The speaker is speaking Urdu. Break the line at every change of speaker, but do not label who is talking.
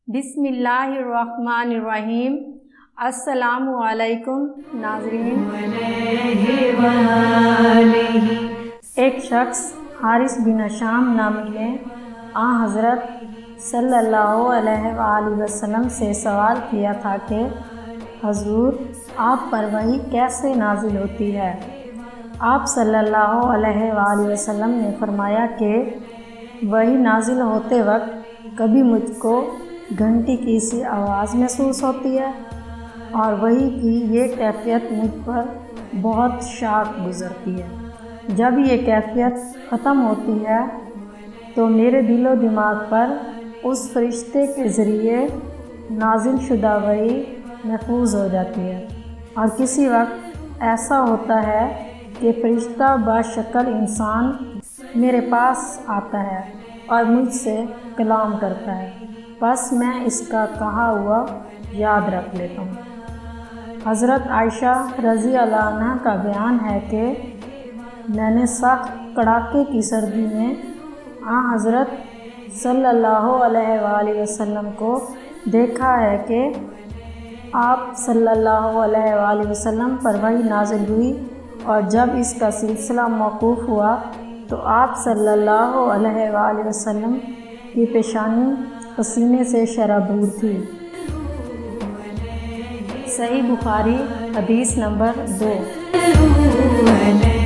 بسم اللہ الرحمن الرحیم۔ السلام علیکم ناظرین۔ ایک شخص حارث بن ہشام نامی نے حضرت صلی اللہ علیہ وآلہ وسلم سے سوال کیا تھا کہ حضور آپ پر وحی کیسے نازل ہوتی ہے؟ آپ صلی اللہ علیہ وآلہ وسلم نے فرمایا کہ وحی نازل ہوتے وقت کبھی مجھ کو گھنٹی کی سی آواز محسوس ہوتی ہے اور وحی کی یہ کیفیت مجھ پر بہت شاق گزرتی ہے۔ جب یہ کیفیت ختم ہوتی ہے تو میرے دل و دماغ پر اس فرشتے کے ذریعے نازل شدہ وحی محفوظ ہو جاتی ہے، اور کسی وقت ایسا ہوتا ہے کہ فرشتہ بشکل انسان میرے پاس آتا ہے اور مجھ سے کلام کرتا ہے، بس میں اس کا کہا ہوا یاد رکھ لیتا ہوں۔ حضرت عائشہ رضی اللہ عنہ کا بیان ہے کہ میں نے سخت کڑاکے کی سردی میں حضرت صلی اللہ علیہ وآلہ وسلم کو دیکھا ہے کہ آپ صلی اللہ علیہ وآلہ وسلم پر وحی نازل ہوئی، اور جب اس کا سلسلہ موقوف ہوا تو آپ صلی اللہ علیہ وآلہ وسلم کی پیشانی پسینے سے شرابور تھی۔ صحیح بخاری حدیث نمبر 2۔